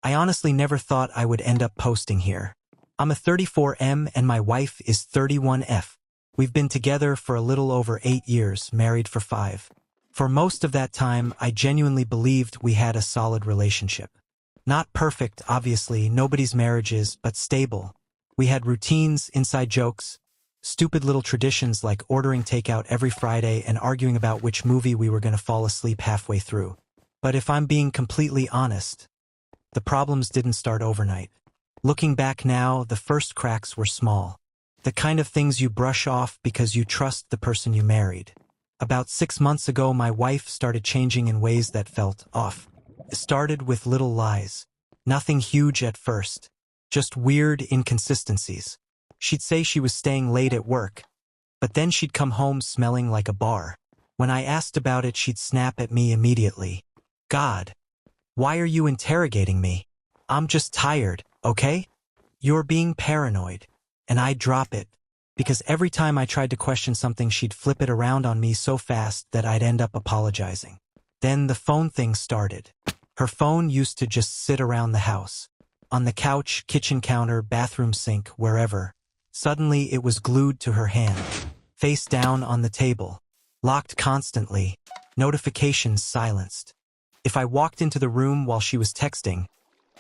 I honestly never thought I would end up posting here. I'm a 34M and my wife is 31F. We've been together for a little over 8 years, married for 5. For most of that time, I genuinely believed we had a solid relationship. Not perfect, obviously, nobody's marriage is, but stable. We had routines, inside jokes, stupid little traditions like ordering takeout every Friday and arguing about which movie we were going to fall asleep halfway through. But if I'm being completely honest, the problems didn't start overnight. Looking back now, the first cracks were small. The kind of things you brush off because you trust the person you married. About 6 months ago, my wife started changing in ways that felt off. It started with little lies. Nothing huge at first. Just weird inconsistencies. She'd say she was staying late at work, but then she'd come home smelling like a bar. When I asked about it, she'd snap at me immediately. God, why are you interrogating me? I'm just tired, okay? You're being paranoid. And I'd drop it, because every time I tried to question something, she'd flip it around on me so fast that I'd end up apologizing. Then the phone thing started. Her phone used to just sit around the house. On the couch, kitchen counter, bathroom sink, wherever. Suddenly it was glued to her hand. Face down on the table. Locked constantly. Notifications silenced. If I walked into the room while she was texting,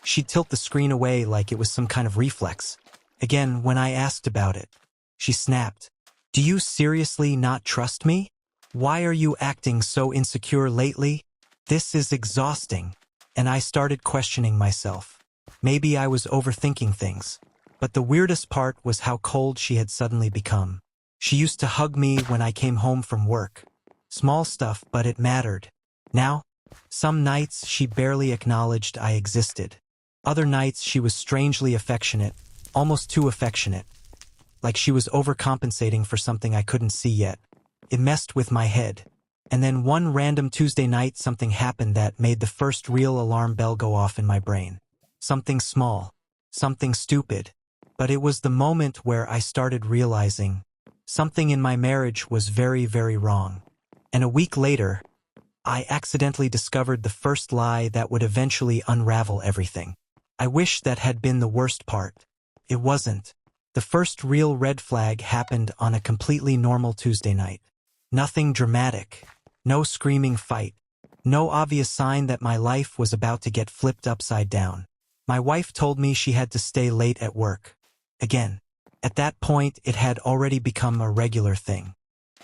she'd tilt the screen away like it was some kind of reflex. Again, when I asked about it, she snapped. Do you seriously not trust me? Why are you acting so insecure lately? This is exhausting. And I started questioning myself. Maybe I was overthinking things. But the weirdest part was how cold she had suddenly become. She used to hug me when I came home from work. Small stuff, but it mattered. Now, some nights she barely acknowledged I existed. Other nights she was strangely affectionate. Almost too affectionate. Like she was overcompensating for something I couldn't see yet. It messed with my head. And then one random Tuesday night something happened that made the first real alarm bell go off in my brain. Something small. Something stupid. But it was the moment where I started realizing something in my marriage was very, very wrong. And a week later, I accidentally discovered the first lie that would eventually unravel everything. I wish that had been the worst part. It wasn't. The first real red flag happened on a completely normal Tuesday night. Nothing dramatic. No screaming fight. No obvious sign that my life was about to get flipped upside down. My wife told me she had to stay late at work. Again. At that point, it had already become a regular thing.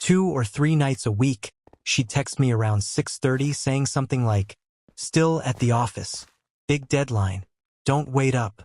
2 or 3 nights a week, she'd text me around 6:30 saying something like, "Still at the office. Big deadline. Don't wait up."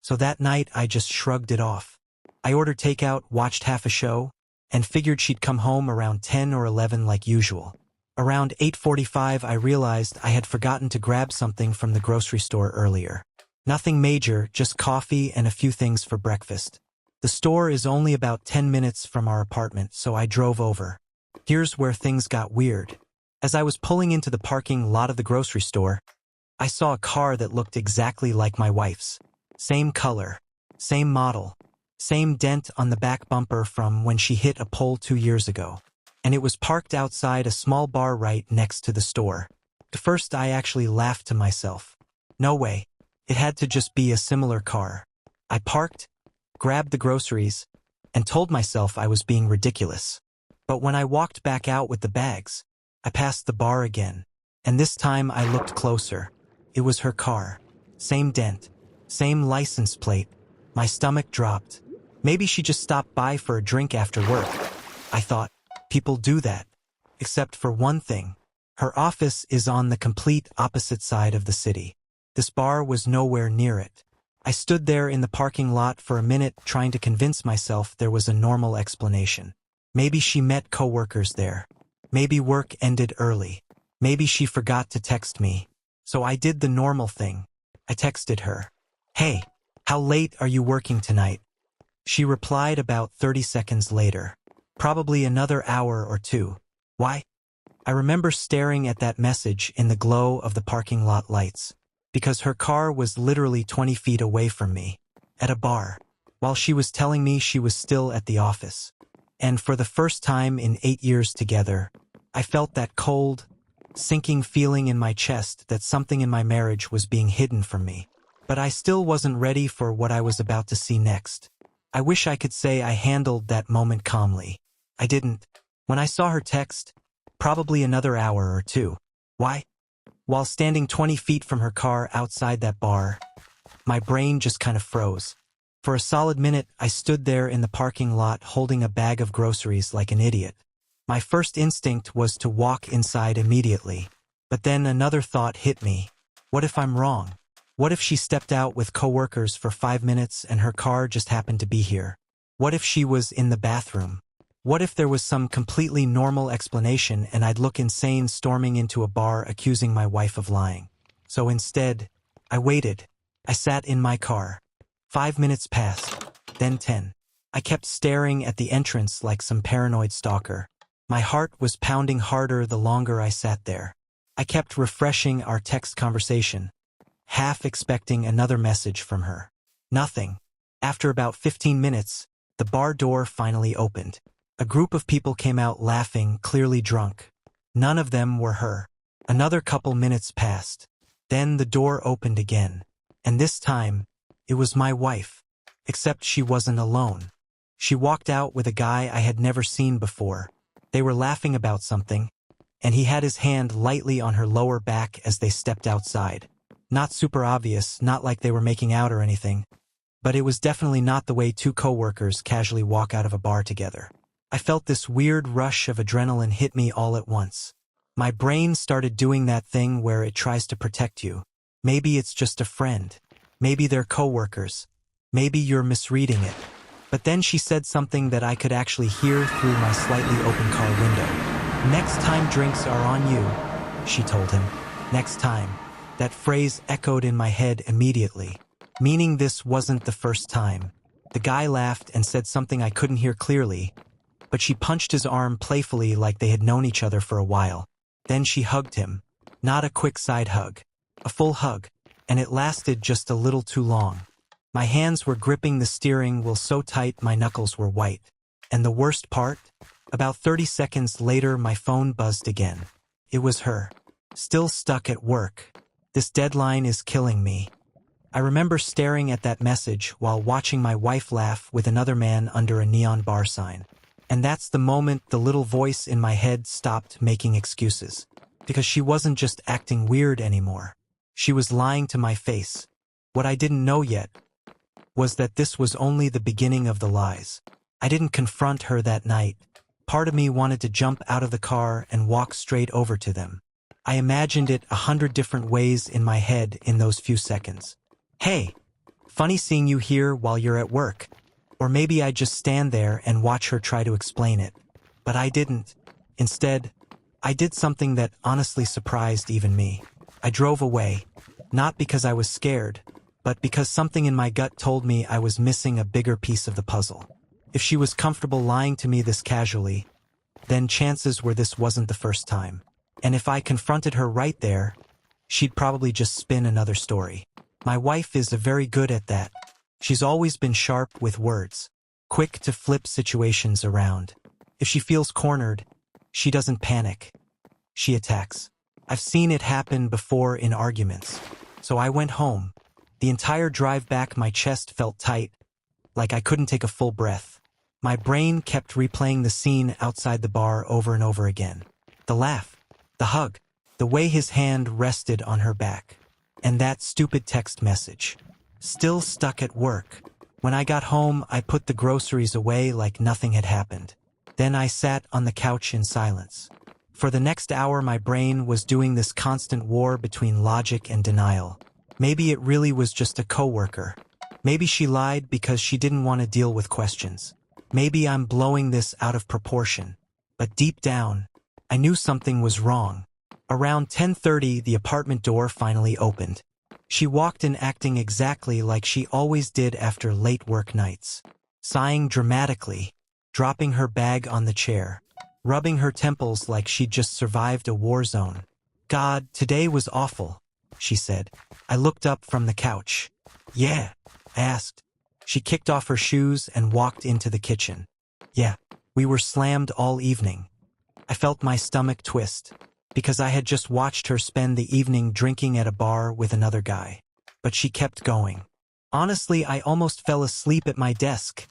So that night, I just shrugged it off. I ordered takeout, watched half a show, and figured she'd come home around 10 or 11 like usual. Around 8:45, I realized I had forgotten to grab something from the grocery store earlier. Nothing major, just coffee and a few things for breakfast. The store is only about 10 minutes from our apartment, so I drove over. Here's where things got weird. As I was pulling into the parking lot of the grocery store, I saw a car that looked exactly like my wife's. Same color, same model, same dent on the back bumper from when she hit a pole 2 years ago. And it was parked outside a small bar right next to the store. At first I actually laughed to myself. No way. It had to just be a similar car. I parked, grabbed the groceries, and told myself I was being ridiculous. But when I walked back out with the bags, I passed the bar again. And this time I looked closer. It was her car. Same dent. Same license plate. My stomach dropped. Maybe she just stopped by for a drink after work. I thought, people do that. Except for one thing. Her office is on the complete opposite side of the city. This bar was nowhere near it. I stood there in the parking lot for a minute trying to convince myself there was a normal explanation. Maybe she met coworkers there. Maybe work ended early. Maybe she forgot to text me. So I did the normal thing. I texted her. "Hey, how late are you working tonight?" She replied about 30 seconds later. Probably another hour or 2. Why? I remember staring at that message in the glow of the parking lot lights. Because her car was literally 20 feet away from me. At a bar. While she was telling me she was still at the office. And for the first time in 8 years together, I felt that cold, sinking feeling in my chest that something in my marriage was being hidden from me. But I still wasn't ready for what I was about to see next. I wish I could say I handled that moment calmly. I didn't. When I saw her text, probably another hour or two. Why? While standing 20 feet from her car outside that bar, my brain just kind of froze. For a solid minute, I stood there in the parking lot holding a bag of groceries like an idiot. My first instinct was to walk inside immediately. But then another thought hit me. What if I'm wrong? What if she stepped out with coworkers for 5 minutes and her car just happened to be here? What if she was in the bathroom? What if there was some completely normal explanation and I'd look insane storming into a bar accusing my wife of lying? So instead, I waited. I sat in my car. 5 minutes passed, then 10. I kept staring at the entrance like some paranoid stalker. My heart was pounding harder the longer I sat there. I kept refreshing our text conversation, half expecting another message from her. Nothing. After about 15 minutes, the bar door finally opened. A group of people came out laughing, clearly drunk. None of them were her. Another couple minutes passed. Then the door opened again. And this time, it was my wife. Except she wasn't alone. She walked out with a guy I had never seen before. They were laughing about something, and he had his hand lightly on her lower back as they stepped outside. Not super obvious, not like they were making out or anything, but it was definitely not the way two coworkers casually walk out of a bar together. I felt this weird rush of adrenaline hit me all at once. My brain started doing that thing where it tries to protect you. Maybe it's just a friend. Maybe they're coworkers. Maybe you're misreading it. But then she said something that I could actually hear through my slightly open car window. "Next time drinks are on you," she told him. Next time. That phrase echoed in my head immediately, meaning this wasn't the first time. The guy laughed and said something I couldn't hear clearly, but she punched his arm playfully like they had known each other for a while. Then she hugged him. Not a quick side hug. A full hug. And it lasted just a little too long. My hands were gripping the steering wheel so tight my knuckles were white. And the worst part? About 30 seconds later my phone buzzed again. It was her. Still stuck at work. This deadline is killing me. I remember staring at that message while watching my wife laugh with another man under a neon bar sign. And that's the moment the little voice in my head stopped making excuses. Because she wasn't just acting weird anymore. She was lying to my face. What I didn't know yet was that this was only the beginning of the lies. I didn't confront her that night. Part of me wanted to jump out of the car and walk straight over to them. I imagined it 100 different ways in my head in those few seconds. "Hey, funny seeing you here while you're at work." Or maybe I'd just stand there and watch her try to explain it. But I didn't. Instead, I did something that honestly surprised even me. I drove away, not because I was scared, but because something in my gut told me I was missing a bigger piece of the puzzle. If she was comfortable lying to me this casually, then chances were this wasn't the first time. And if I confronted her right there, she'd probably just spin another story. My wife is very good at that. She's always been sharp with words, quick to flip situations around. If she feels cornered, she doesn't panic. She attacks. I've seen it happen before in arguments. So I went home. The entire drive back my chest felt tight, like I couldn't take a full breath. My brain kept replaying the scene outside the bar over and over again. The laugh, the hug, the way his hand rested on her back. And that stupid text message. Still stuck at work. When I got home, I put the groceries away like nothing had happened. Then I sat on the couch in silence. For the next hour, my brain was doing this constant war between logic and denial. Maybe it really was just a coworker. Maybe she lied because she didn't want to deal with questions. Maybe I'm blowing this out of proportion. But deep down, I knew something was wrong. Around 10:30, the apartment door finally opened. She walked in acting exactly like she always did after late work nights. Sighing dramatically, dropping her bag on the chair, rubbing her temples like she'd just survived a war zone. "God, today was awful," she said. I looked up from the couch. "Yeah?" I asked. She kicked off her shoes and walked into the kitchen. "Yeah, we were slammed all evening." I felt my stomach twist, because I had just watched her spend the evening drinking at a bar with another guy. but she kept going. "Honestly, I almost fell asleep at my desk,"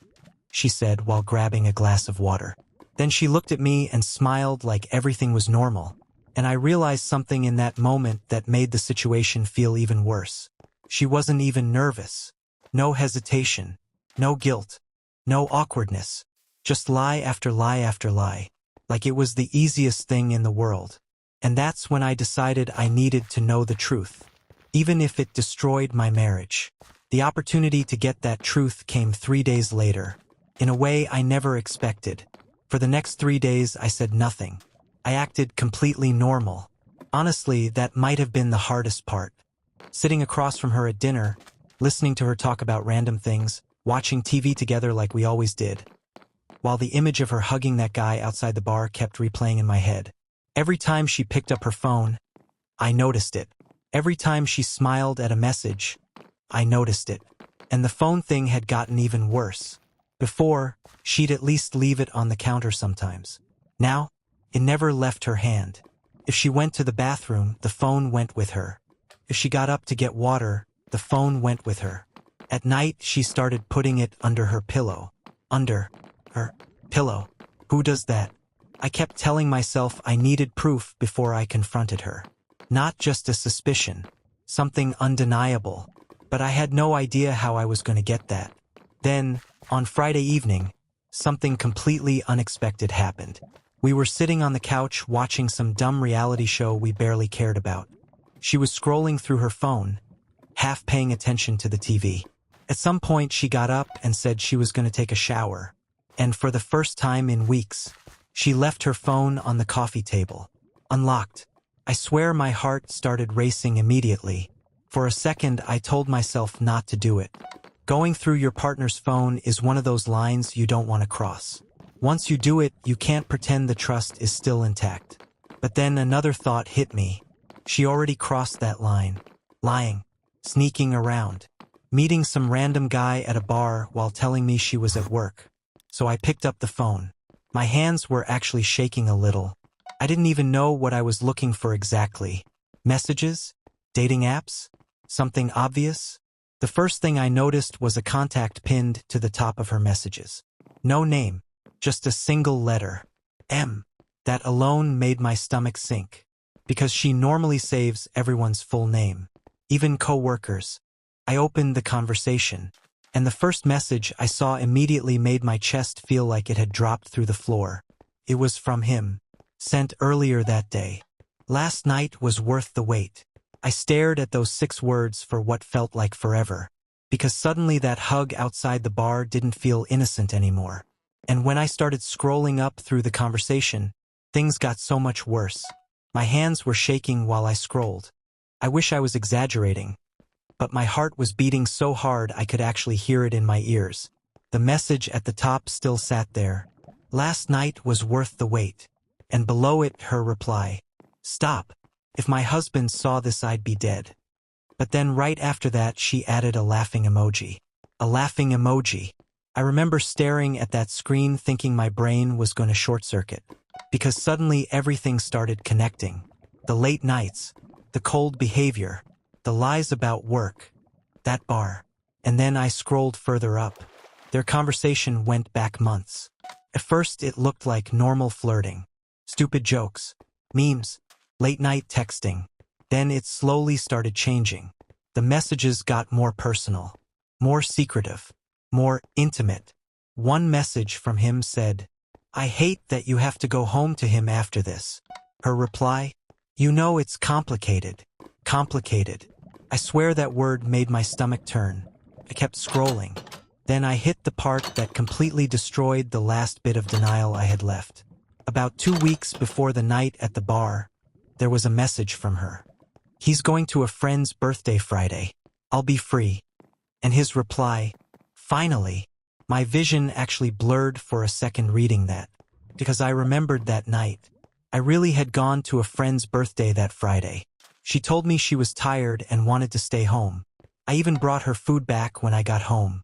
she said while grabbing a glass of water. Then she looked at me and smiled like everything was normal. And I realized something in that moment that made the situation feel even worse. She wasn't even nervous. No hesitation. No guilt. No awkwardness. Just lie after lie after lie. Like it was the easiest thing in the world. And that's when I decided I needed to know the truth. Even if it destroyed my marriage. The opportunity to get that truth came 3 days later. In a way I never expected. For the next 3 days I said nothing. I acted completely normal. Honestly, that might have been the hardest part. Sitting across from her at dinner, listening to her talk about random things, watching TV together like we always did. While the image of her hugging that guy outside the bar kept replaying in my head. Every time she picked up her phone, I noticed it. Every time she smiled at a message, I noticed it. And the phone thing had gotten even worse. Before, she'd at least leave it on the counter sometimes. Now, it never left her hand. If she went to the bathroom, the phone went with her. If she got up to get water, the phone went with her. At night, she started putting it under her pillow. Under her pillow. Who does that? I kept telling myself I needed proof before I confronted her. Not just a suspicion. Something undeniable. But I had no idea how I was going to get that. Then, on Friday evening, something completely unexpected happened. We were sitting on the couch watching some dumb reality show we barely cared about. She was scrolling through her phone, half paying attention to the TV. At some point she got up and said she was going to take a shower. And for the first time in weeks, she left her phone on the coffee table, unlocked. I swear my heart started racing immediately. For a second I told myself not to do it. Going through your partner's phone is one of those lines you don't want to cross. Once you do it, you can't pretend the trust is still intact. But then another thought hit me. She already crossed that line. Lying. Sneaking around. Meeting some random guy at a bar while telling me she was at work. So I picked up the phone. My hands were actually shaking a little. I didn't even know what I was looking for exactly. Messages? Dating apps? Something obvious? The first thing I noticed was a contact pinned to the top of her messages. No name. Just a single letter. M. That alone made my stomach sink. Because she normally saves everyone's full name. Even co-workers. I opened the conversation. And the first message I saw immediately made my chest feel like it had dropped through the floor. It was from him. Sent earlier that day. Last night was worth the wait. I stared at those 6 words for what felt like forever. Because suddenly that hug outside the bar didn't feel innocent anymore. And when I started scrolling up through the conversation, things got so much worse. My hands were shaking while I scrolled. I wish I was exaggerating. But my heart was beating so hard I could actually hear it in my ears. The message at the top still sat there. Last night was worth the wait. And below it, her reply. Stop. If my husband saw this, I'd be dead. But then right after that, she added a laughing emoji. A laughing emoji. I remember staring at that screen thinking my brain was going to short-circuit. Because suddenly everything started connecting. The late nights. The cold behavior. The lies about work. That bar. And then I scrolled further up. Their conversation went back months. At first it looked like normal flirting. Stupid jokes. Memes. Late-night texting. Then it slowly started changing. The messages got more personal. More secretive. More intimate. One message from him said, I hate that you have to go home to him after this. Her reply, you know it's complicated. Complicated. I swear that word made my stomach turn. I kept scrolling. Then I hit the part that completely destroyed the last bit of denial I had left. About 2 weeks before the night at the bar, there was a message from her. He's going to a friend's birthday Friday. I'll be free. And his reply, finally. My vision actually blurred for a second reading that, because I remembered that night. I really had gone to a friend's birthday that Friday. She told me she was tired and wanted to stay home. I even brought her food back when I got home.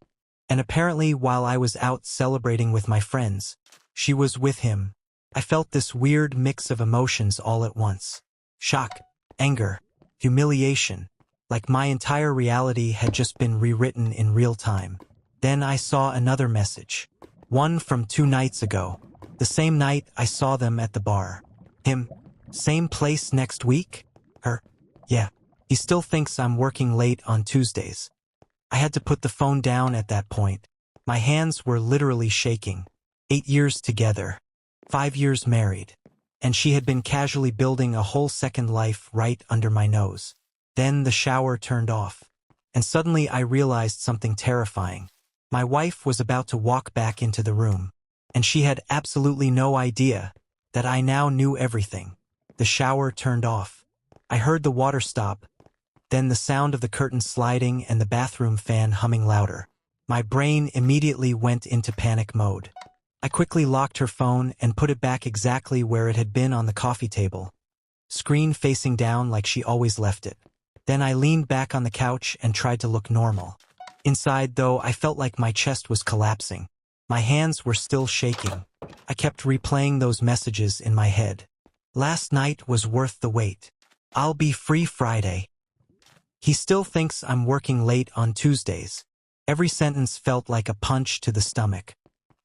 And apparently while I was out celebrating with my friends, she was with him. I felt this weird mix of emotions all at once. Shock, anger, humiliation. like my entire reality had just been rewritten in real time. Then I saw another message. One from 2 nights ago. The same night I saw them at the bar. Him. Same place next week? Her. Yeah. He still thinks I'm working late on Tuesdays. I had to put the phone down at that point. My hands were literally shaking. 8 years together. 5 years married. And she had been casually building a whole second life right under my nose. Then the shower turned off. And suddenly I realized something terrifying. My wife was about to walk back into the room. And she had absolutely no idea that I now knew everything. The shower turned off. I heard the water stop, then the sound of the curtain sliding and the bathroom fan humming louder. My brain immediately went into panic mode. I quickly locked her phone and put it back exactly where it had been on the coffee table, screen facing down like she always left it. Then I leaned back on the couch and tried to look normal. Inside, though, I felt like my chest was collapsing. My hands were still shaking. I kept replaying those messages in my head. Last night was worth the wait. I'll be free Friday. He still thinks I'm working late on Tuesdays. Every sentence felt like a punch to the stomach.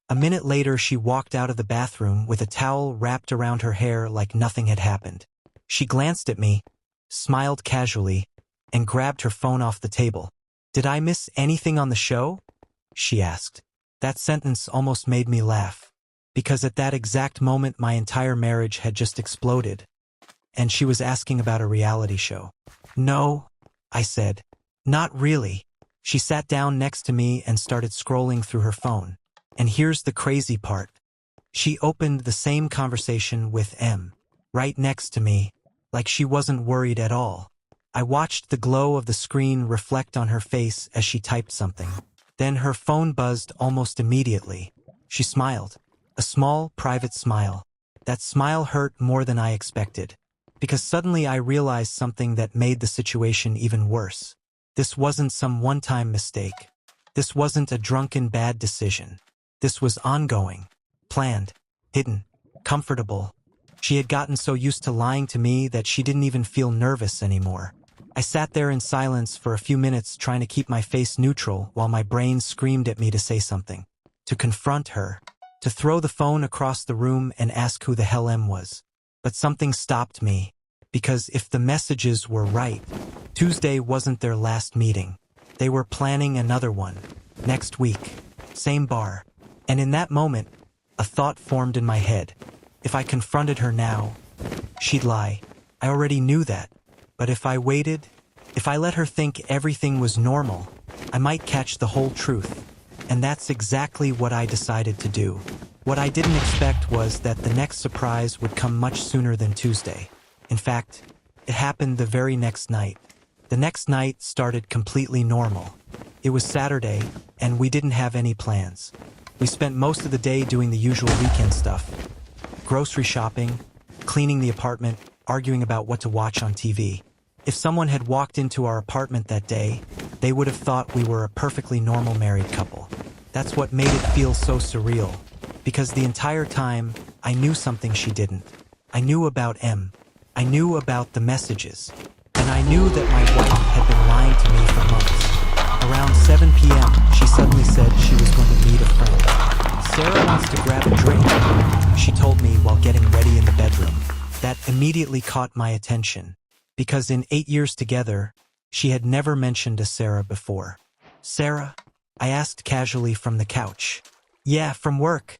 A minute later, she walked out of the bathroom with a towel wrapped around her hair like nothing had happened. She glanced at me, smiled casually, and grabbed her phone off the table. "Did I miss anything on the show?" she asked. That sentence almost made me laugh, because at that exact moment my entire marriage had just exploded, and she was asking about a reality show. "No," I said. "Not really." She sat down next to me and started scrolling through her phone. And here's the crazy part. She opened the same conversation with M, right next to me, like she wasn't worried at all. I watched the glow of the screen reflect on her face as she typed something. Then her phone buzzed almost immediately. She smiled. A small, private smile. That smile hurt more than I expected, because suddenly I realized something that made the situation even worse. This wasn't some one-time mistake. This wasn't a drunken bad decision. This was ongoing, planned, hidden, comfortable. She had gotten so used to lying to me that she didn't even feel nervous anymore. I sat there in silence for a few minutes trying to keep my face neutral while my brain screamed at me to say something, to confront her, to throw the phone across the room and ask who the hell M was. But something stopped me, because if the messages were right, Tuesday wasn't their last meeting. They were planning another one, next week, same bar. And in that moment, a thought formed in my head. If I confronted her now, she'd lie. I already knew that. But if I waited, if I let her think everything was normal, I might catch the whole truth. And that's exactly what I decided to do. What I didn't expect was that the next surprise would come much sooner than Tuesday. In fact, it happened the very next night. The next night started completely normal. It was Saturday, and we didn't have any plans. We spent most of the day doing the usual weekend stuff. Grocery shopping, cleaning the apartment, arguing about what to watch on TV. If someone had walked into our apartment that day, they would have thought we were a perfectly normal married couple. That's what made it feel so surreal, because the entire time, I knew something she didn't. I knew about M. I knew about the messages. And I knew that my wife had been lying to me for months. Around 7 p.m., she suddenly said she was going to meet a friend. "Sarah wants to grab a drink," she told me while getting ready in the bedroom. That immediately caught my attention, because in 8 years together, she had never mentioned a Sarah before. "Sarah?" I asked casually from the couch. "Yeah, from work,"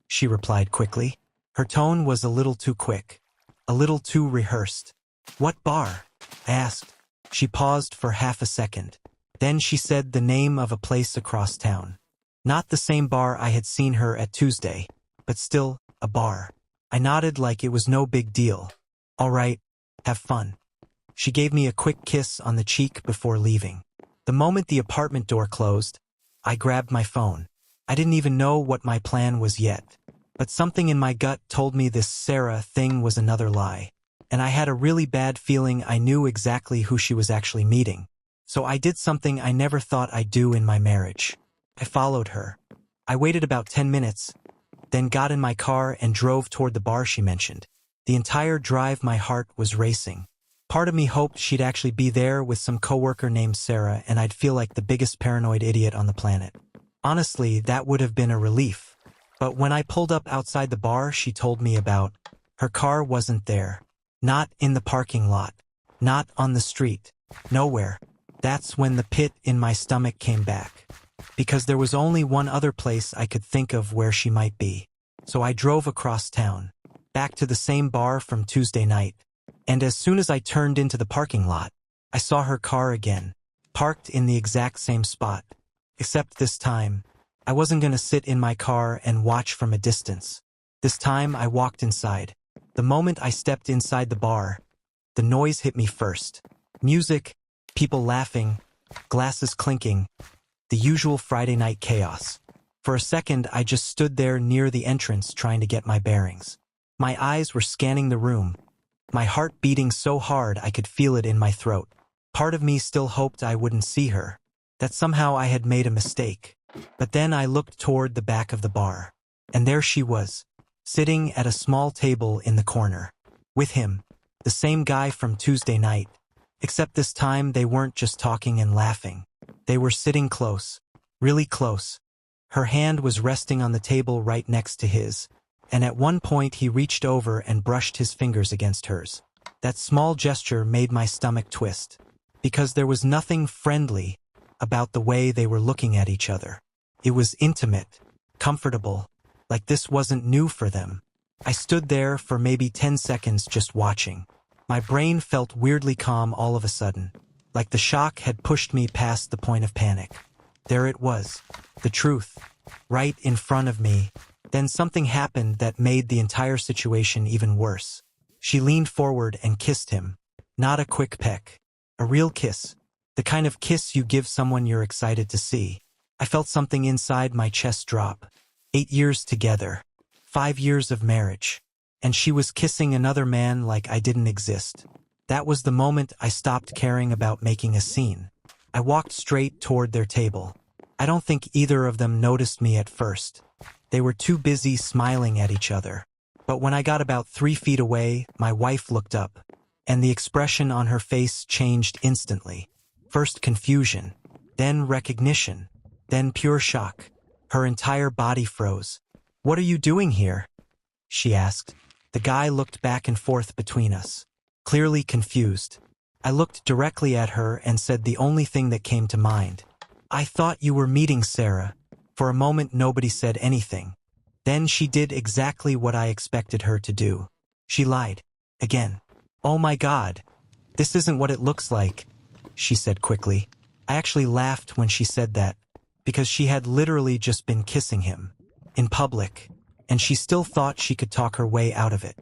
she replied quickly. Her tone was a little too quick, a little too rehearsed. "What bar?" I asked. She paused for half a second. Then she said the name of a place across town. Not the same bar I had seen her at Tuesday, but still, a bar. I nodded like it was no big deal. "All right, have fun." She gave me a quick kiss on the cheek before leaving. The moment the apartment door closed, I grabbed my phone. I didn't even know what my plan was yet, but something in my gut told me this Sarah thing was another lie. And I had a really bad feeling I knew exactly who she was actually meeting. So I did something I never thought I'd do in my marriage. I followed her. I waited about 10 minutes, then got in my car and drove toward the bar she mentioned. The entire drive my heart was racing. Part of me hoped she'd actually be there with some coworker named Sarah and I'd feel like the biggest paranoid idiot on the planet. Honestly, that would have been a relief. But when I pulled up outside the bar she told me about, her car wasn't there. Not in the parking lot. Not on the street. Nowhere. That's when the pit in my stomach came back. Because there was only one other place I could think of where she might be. So I drove across town, back to the same bar from Tuesday night. And as soon as I turned into the parking lot, I saw her car again, parked in the exact same spot. Except this time, I wasn't gonna sit in my car and watch from a distance. This time I walked inside. The moment I stepped inside the bar, the noise hit me first. Music, people laughing, glasses clinking, the usual Friday night chaos. For a second, I just stood there near the entrance trying to get my bearings. My eyes were scanning the room, my heart beating so hard I could feel it in my throat. Part of me still hoped I wouldn't see her, that somehow I had made a mistake. But then I looked toward the back of the bar, and there she was, sitting at a small table in the corner. With him, the same guy from Tuesday night, except this time they weren't just talking and laughing. They were sitting close, really close. Her hand was resting on the table right next to his, and at one point he reached over and brushed his fingers against hers. That small gesture made my stomach twist, because there was nothing friendly about the way they were looking at each other. It was intimate, comfortable, like this wasn't new for them. I stood there for maybe 10 seconds just watching. My brain felt weirdly calm all of a sudden, like the shock had pushed me past the point of panic. There it was, the truth, right in front of me. Then something happened that made the entire situation even worse. She leaned forward and kissed him. Not a quick peck. A real kiss. The kind of kiss you give someone you're excited to see. I felt something inside my chest drop. 8 years together. 5 years of marriage. And she was kissing another man like I didn't exist. That was the moment I stopped caring about making a scene. I walked straight toward their table. I don't think either of them noticed me at first. They were too busy smiling at each other. But when I got about 3 feet away, my wife looked up, and the expression on her face changed instantly. First confusion, then recognition, then pure shock. Her entire body froze. "What are you doing here?" she asked. The guy looked back and forth between us, clearly confused. I looked directly at her and said the only thing that came to mind. "I thought you were meeting Sarah." For a moment nobody said anything. Then she did exactly what I expected her to do. She lied. Again. "Oh my God. This isn't what it looks like," she said quickly. I actually laughed when she said that, because she had literally just been kissing him. In public. And she still thought she could talk her way out of it.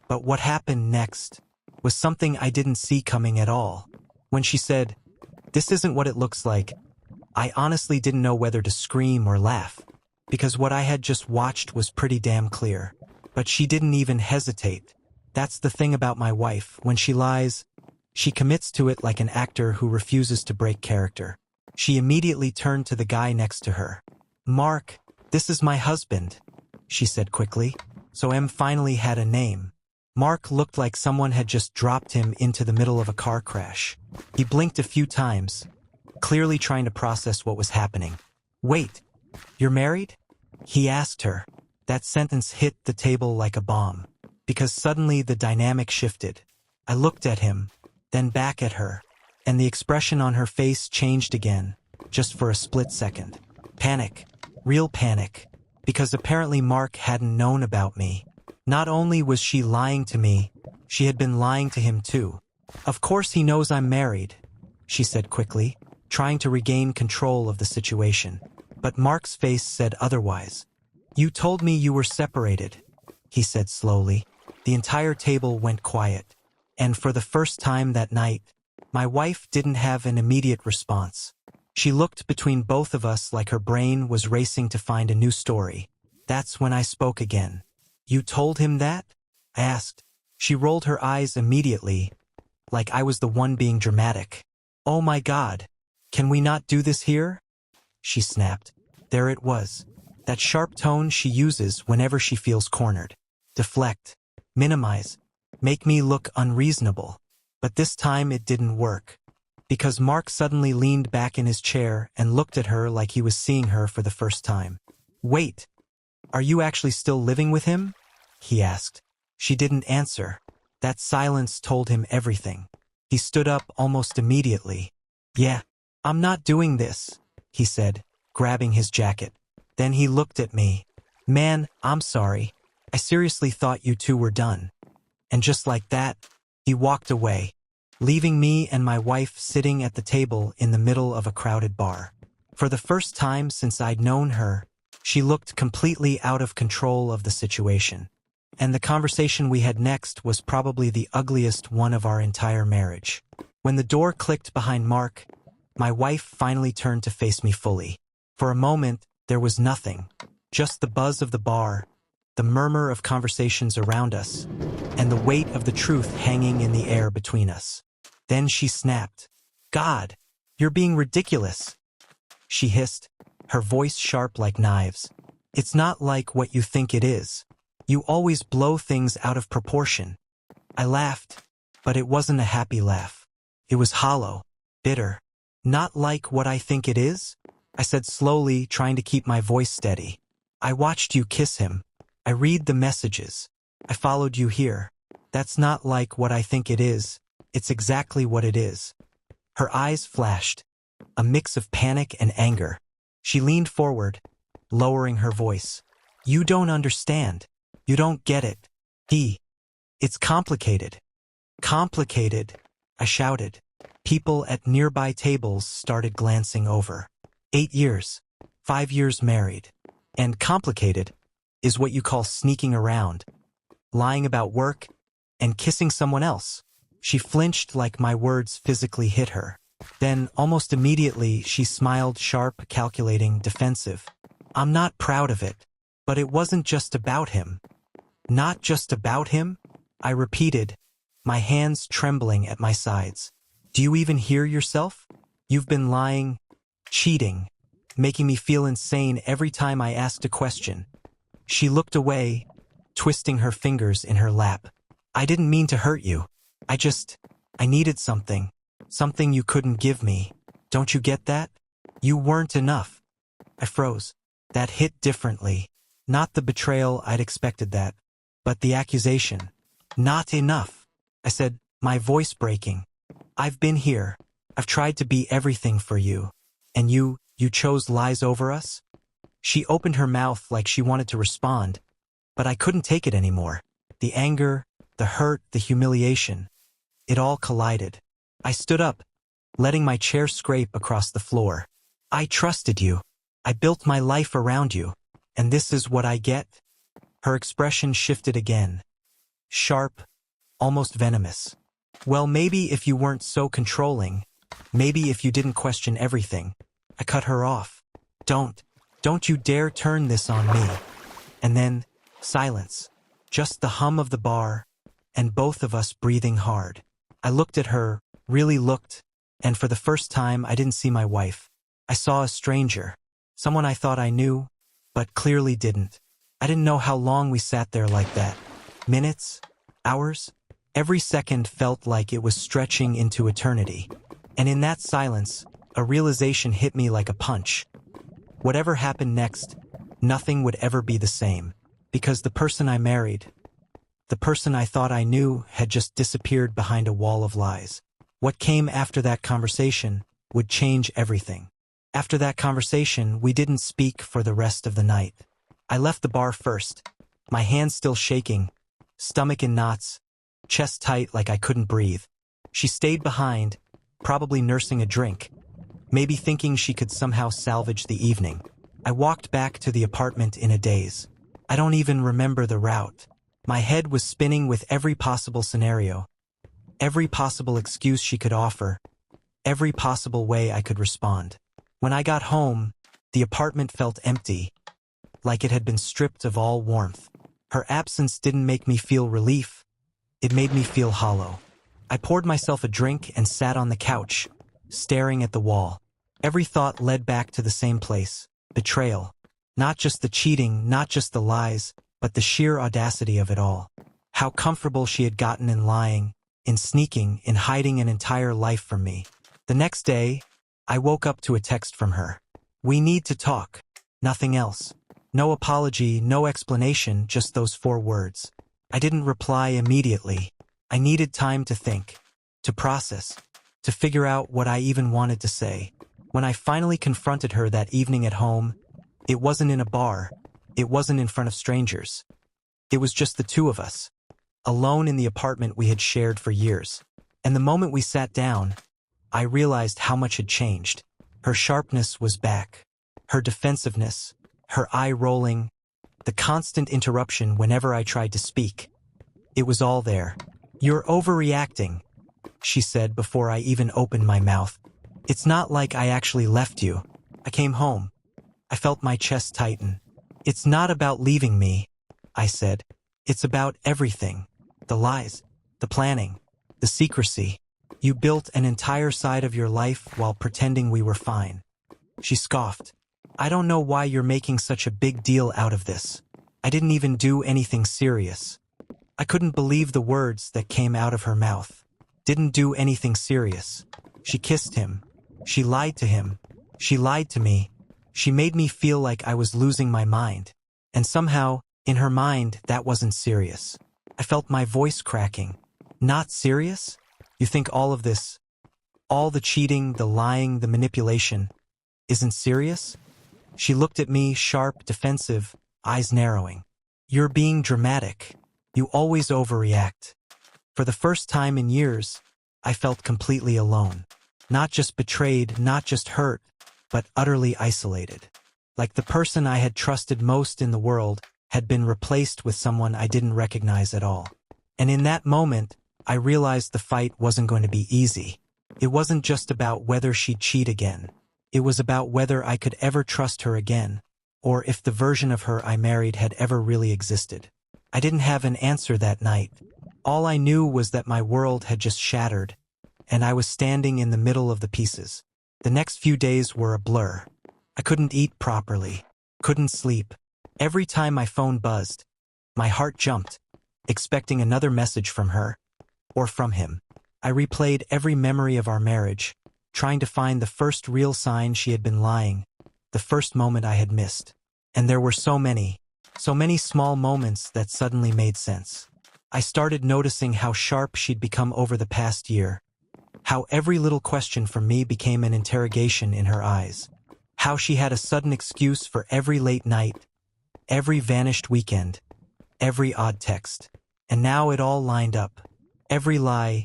But what happened next was something I didn't see coming at all. When she said, "This isn't what it looks like," I honestly didn't know whether to scream or laugh, because what I had just watched was pretty damn clear. But she didn't even hesitate. That's the thing about my wife. When she lies, she commits to it like an actor who refuses to break character. She immediately turned to the guy next to her. "Mark, this is my husband," she said quickly. So M finally had a name. Mark looked like someone had just dropped him into the middle of a car crash. He blinked a few times, clearly trying to process what was happening. "Wait, you're married?" he asked her. That sentence hit the table like a bomb, because suddenly the dynamic shifted. I looked at him, then back at her, and the expression on her face changed again, just for a split second. Panic. Real panic. Because apparently Mark hadn't known about me. Not only was she lying to me, she had been lying to him too. "Of course he knows I'm married," she said quickly, trying to regain control of the situation. But Mark's face said otherwise. "You told me you were separated," he said slowly. The entire table went quiet. And for the first time that night, my wife didn't have an immediate response. She looked between both of us like her brain was racing to find a new story. That's when I spoke again. "You told him that?" I asked. She rolled her eyes immediately, like I was the one being dramatic. "Oh my God. Can we not do this here?" she snapped. There it was. That sharp tone she uses whenever she feels cornered. Deflect. Minimize. Make me look unreasonable. But this time it didn't work. Because Mark suddenly leaned back in his chair and looked at her like he was seeing her for the first time. "Wait, are you actually still living with him?" he asked. She didn't answer. That silence told him everything. He stood up almost immediately. "Yeah, I'm not doing this," he said, grabbing his jacket. Then he looked at me. "Man, I'm sorry. I seriously thought you two were done." And just like that, he walked away, leaving me and my wife sitting at the table in the middle of a crowded bar. For the first time since I'd known her, she looked completely out of control of the situation. And the conversation we had next was probably the ugliest one of our entire marriage. When the door clicked behind Mark, my wife finally turned to face me fully. For a moment, there was nothing. Just the buzz of the bar, the murmur of conversations around us, and the weight of the truth hanging in the air between us. Then she snapped. "God, you're being ridiculous," she hissed, her voice sharp like knives. "It's not like what you think it is. You always blow things out of proportion." I laughed, but it wasn't a happy laugh. It was hollow, bitter. "Not like what I think it is?" I said slowly, trying to keep my voice steady. "I watched you kiss him. I read the messages. I followed you here. That's not like what I think it is. It's exactly what it is." Her eyes flashed, a mix of panic and anger. She leaned forward, lowering her voice. "You don't understand. You don't get it. It's complicated." "Complicated?" I shouted. People at nearby tables started glancing over. 8 years, 5 years married. And complicated is what you call sneaking around, lying about work, and kissing someone else. She flinched like my words physically hit her. Then, almost immediately, she smiled, sharp, calculating, defensive. "I'm not proud of it. But it wasn't just about him." "Not just about him?" I repeated, my hands trembling at my sides. "Do you even hear yourself? You've been lying, cheating, making me feel insane every time I asked a question." She looked away, twisting her fingers in her lap. "I didn't mean to hurt you. I needed something. Something you couldn't give me. Don't you get that? You weren't enough." I froze. That hit differently. Not the betrayal, I'd expected that. But the accusation. "Not enough," I said, my voice breaking. "I've been here. I've tried to be everything for you. And you chose lies over us?" She opened her mouth like she wanted to respond, but I couldn't take it anymore. The anger, the hurt, the humiliation. It all collided. I stood up, letting my chair scrape across the floor. "I trusted you. I built my life around you. And this is what I get?" Her expression shifted again. Sharp, almost venomous. "Well, maybe if you weren't so controlling, maybe if you didn't question everything." I cut her off. Don't you dare turn this on me." And then, silence. Just the hum of the bar, and both of us breathing hard. I looked at her, really looked, and for the first time I didn't see my wife. I saw a stranger. Someone I thought I knew, but clearly didn't. I didn't know how long we sat there like that. Minutes? Hours? Every second felt like it was stretching into eternity. And in that silence, a realization hit me like a punch. Whatever happened next, nothing would ever be the same. Because the person I married, the person I thought I knew, had just disappeared behind a wall of lies. What came after that conversation would change everything. After that conversation, we didn't speak for the rest of the night. I left the bar first, my hands still shaking, stomach in knots, chest tight like I couldn't breathe. She stayed behind, probably nursing a drink, maybe thinking she could somehow salvage the evening. I walked back to the apartment in a daze. I don't even remember the route. My head was spinning with every possible scenario, every possible excuse she could offer, every possible way I could respond. When I got home, the apartment felt empty, like it had been stripped of all warmth. Her absence didn't make me feel relief. It made me feel hollow. I poured myself a drink and sat on the couch, staring at the wall. Every thought led back to the same place: betrayal. Not just the cheating, not just the lies, but the sheer audacity of it all. How comfortable she had gotten in lying, in sneaking, in hiding an entire life from me. The next day, I woke up to a text from her. "We need to talk." Nothing else. No apology, no explanation, just those 4 words. I didn't reply immediately. I needed time to think, to process, to figure out what I even wanted to say. When I finally confronted her that evening at home, it wasn't in a bar. It wasn't in front of strangers. It was just the 2 of us, alone in the apartment we had shared for years. And the moment we sat down, I realized how much had changed. Her sharpness was back. Her defensiveness, her eye rolling, the constant interruption whenever I tried to speak. It was all there. "You're overreacting," she said before I even opened my mouth. "It's not like I actually left you. I came home." I felt my chest tighten. "It's not about leaving me," I said. "It's about everything. The lies, the planning, the secrecy. You built an entire side of your life while pretending we were fine." She scoffed. "I don't know why you're making such a big deal out of this. I didn't even do anything serious." I couldn't believe the words that came out of her mouth. Didn't do anything serious. She kissed him. She lied to him. She lied to me. She made me feel like I was losing my mind. And somehow, in her mind, that wasn't serious. I felt my voice cracking. "Not serious? You think all of this, all the cheating, the lying, the manipulation, isn't serious?" She looked at me, sharp, defensive, eyes narrowing. "You're being dramatic. You always overreact." For the first time in years, I felt completely alone. Not just betrayed, not just hurt, but utterly isolated. Like the person I had trusted most in the world had been replaced with someone I didn't recognize at all. And in that moment, I realized the fight wasn't going to be easy. It wasn't just about whether she'd cheat again. It was about whether I could ever trust her again, or if the version of her I married had ever really existed. I didn't have an answer that night. All I knew was that my world had just shattered, and I was standing in the middle of the pieces. The next few days were a blur. I couldn't eat properly, couldn't sleep. Every time my phone buzzed, my heart jumped, expecting another message from her, or from him. I replayed every memory of our marriage, trying to find the first real sign she had been lying, the first moment I had missed. And there were so many small moments that suddenly made sense. I started noticing how sharp she'd become over the past year, how every little question from me became an interrogation in her eyes, how she had a sudden excuse for every late night, every vanished weekend, every odd text. And now it all lined up. Every lie,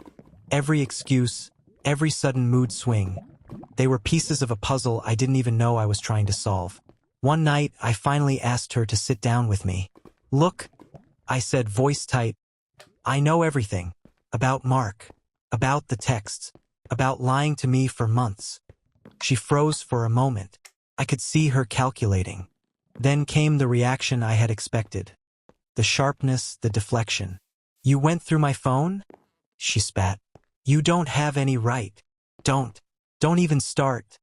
every excuse, every sudden mood swing. They were pieces of a puzzle I didn't even know I was trying to solve. One night, I finally asked her to sit down with me. "Look," I said, voice tight, "I know everything. About Mark. About the texts. About lying to me for months." She froze for a moment. I could see her calculating. Then came the reaction I had expected. The sharpness, the deflection. "You went through my phone?" she spat. "You don't have any right. Don't even start."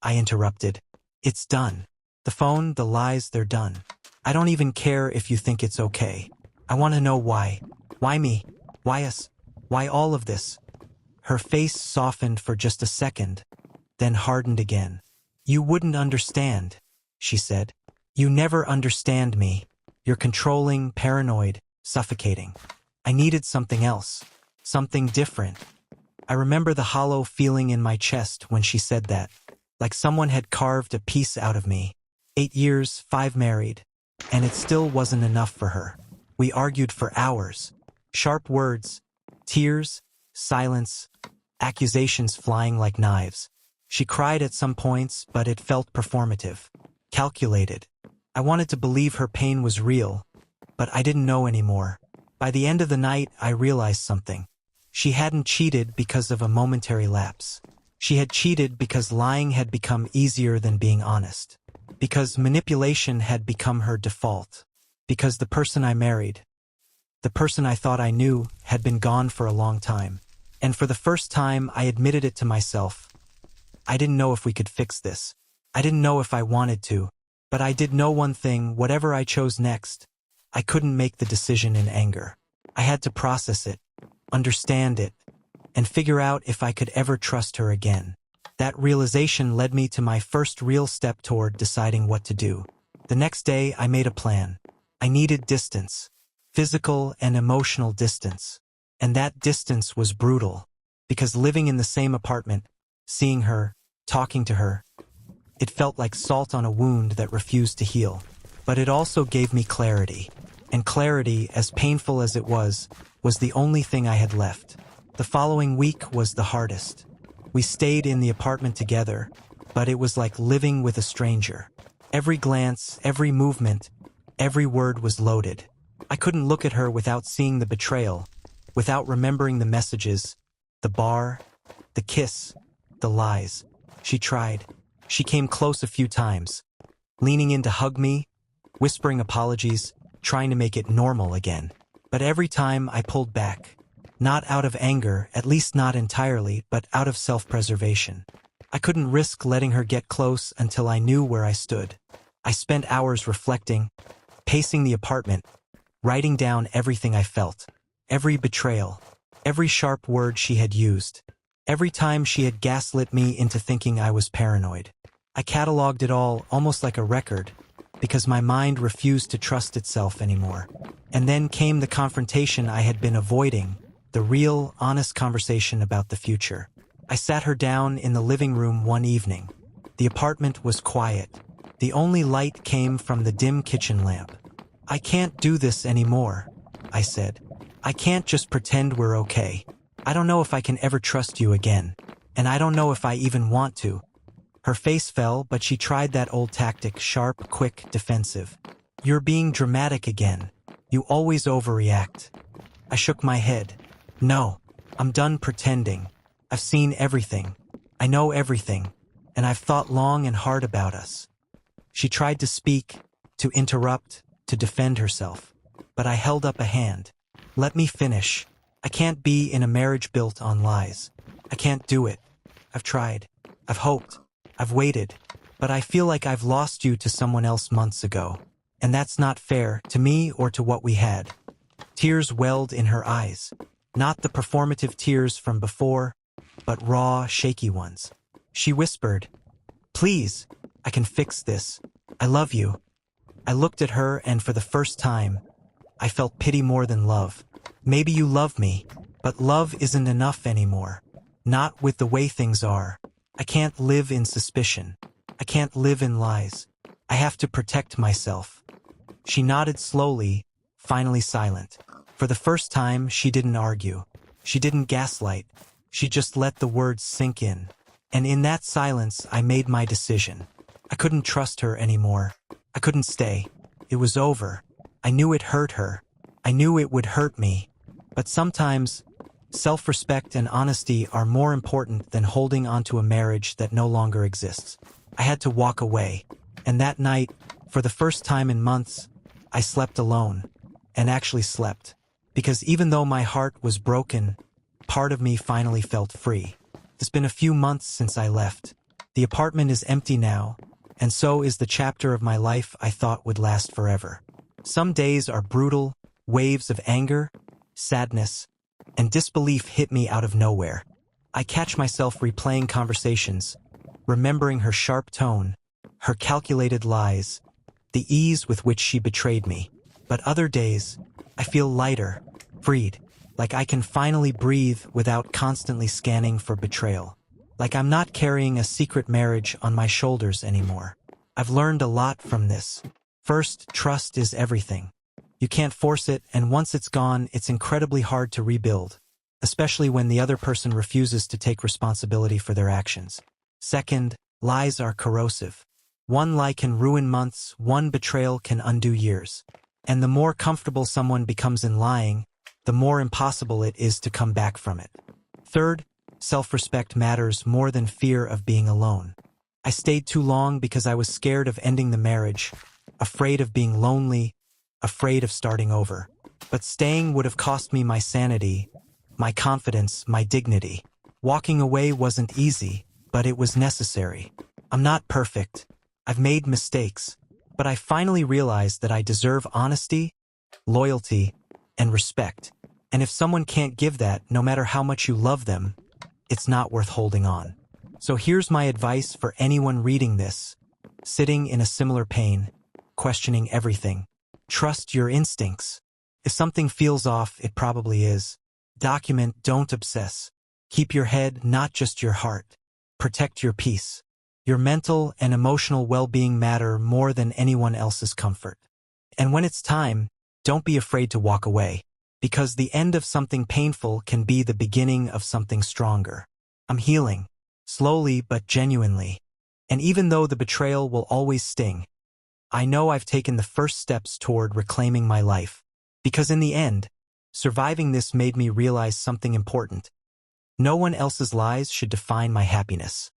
I interrupted. "It's done. The phone, the lies, they're done. I don't even care if you think it's okay. I want to know why. Why me? Why us? Why all of this?" Her face softened for just a second, then hardened again. "You wouldn't understand," she said. "You never understand me. You're controlling, paranoid, suffocating. I needed something else, something different." I remember the hollow feeling in my chest when she said that, like someone had carved a piece out of me. 8 years, 5 married, and it still wasn't enough for her. We argued for hours. Sharp words, tears, silence, accusations flying like knives. She cried at some points, but it felt performative, calculated. I wanted to believe her pain was real, but I didn't know anymore. By the end of the night, I realized something. She hadn't cheated because of a momentary lapse. She had cheated because lying had become easier than being honest. Because manipulation had become her default. Because the person I married, the person I thought I knew, had been gone for a long time. And for the first time, I admitted it to myself. I didn't know if we could fix this. I didn't know if I wanted to. But I did know one thing: whatever I chose next, I couldn't make the decision in anger. I had to process it. understand it, and figure out if I could ever trust her again. That realization led me to my first real step toward deciding what to do. The next day, I made a plan. I needed distance, physical and emotional distance. And that distance was brutal, because living in the same apartment, seeing her, talking to her, it felt like salt on a wound that refused to heal. But it also gave me clarity. And clarity, as painful as it was the only thing I had left. The following week was the hardest. We stayed in the apartment together, but it was like living with a stranger. Every glance, every movement, every word was loaded. I couldn't look at her without seeing the betrayal, without remembering the messages, the bar, the kiss, the lies. She tried. She came close a few times, leaning in to hug me, whispering apologies, trying to make it normal again. But every time I pulled back. Not out of anger, at least not entirely, but out of self-preservation. I couldn't risk letting her get close until I knew where I stood. I spent hours reflecting, pacing the apartment, writing down everything I felt. Every betrayal, every sharp word she had used, every time she had gaslit me into thinking I was paranoid. I cataloged it all almost like a record, because my mind refused to trust itself anymore. And then came the confrontation I had been avoiding, the real, honest conversation about the future. I sat her down in the living room one evening. The apartment was quiet. The only light came from the dim kitchen lamp. "I can't do this anymore," I said. "I can't just pretend we're okay. I don't know if I can ever trust you again. And I don't know if I even want to." Her face fell, but she tried that old tactic, sharp, quick, defensive. "You're being dramatic again. You always overreact." I shook my head. "No, I'm done pretending. I've seen everything. I know everything. And I've thought long and hard about us." She tried to speak, to interrupt, to defend herself. But I held up a hand. "Let me finish. I can't be in a marriage built on lies. I can't do it. I've tried. I've hoped. I've waited. But I feel like I've lost you to someone else months ago. And that's not fair, to me or to what we had." Tears welled in her eyes. Not the performative tears from before, but raw, shaky ones. She whispered, "Please, I can fix this. I love you." I looked at her, and for the first time, I felt pity more than love. "Maybe you love me, but love isn't enough anymore. Not with the way things are. I can't live in suspicion. I can't live in lies. I have to protect myself." She nodded slowly, finally silent. For the first time, she didn't argue. She didn't gaslight. She just let the words sink in. And in that silence, I made my decision. I couldn't trust her anymore. I couldn't stay. It was over. I knew it hurt her. I knew it would hurt me. But sometimes, self-respect and honesty are more important than holding onto a marriage that no longer exists. I had to walk away. And that night, for the first time in months, I slept alone. And actually slept. Because even though my heart was broken, part of me finally felt free. It's been a few months since I left. The apartment is empty now, and so is the chapter of my life I thought would last forever. Some days are brutal, waves of anger, sadness, and disbelief hit me out of nowhere. I catch myself replaying conversations, remembering her sharp tone, her calculated lies, the ease with which she betrayed me. But other days, I feel lighter, freed, like I can finally breathe without constantly scanning for betrayal. Like I'm not carrying a secret marriage on my shoulders anymore. I've learned a lot from this. First, trust is everything. You can't force it, and once it's gone, it's incredibly hard to rebuild, especially when the other person refuses to take responsibility for their actions. Second, lies are corrosive. One lie can ruin months, one betrayal can undo years. And the more comfortable someone becomes in lying, the more impossible it is to come back from it. Third, self-respect matters more than fear of being alone. I stayed too long because I was scared of ending the marriage, afraid of being lonely, afraid of starting over. But staying would have cost me my sanity, my confidence, my dignity. Walking away wasn't easy, but it was necessary. I'm not perfect. I've made mistakes. But I finally realized that I deserve honesty, loyalty, and respect. And if someone can't give that, no matter how much you love them, it's not worth holding on. So here's my advice for anyone reading this, sitting in a similar pain, questioning everything. Trust your instincts. If something feels off, it probably is. Document, don't obsess. Keep your head, not just your heart. Protect your peace. Your mental and emotional well-being matter more than anyone else's comfort. And when it's time, don't be afraid to walk away, because the end of something painful can be the beginning of something stronger. I'm healing, slowly but genuinely. And even though the betrayal will always sting, I know I've taken the first steps toward reclaiming my life. Because in the end, surviving this made me realize something important. No one else's lies should define my happiness.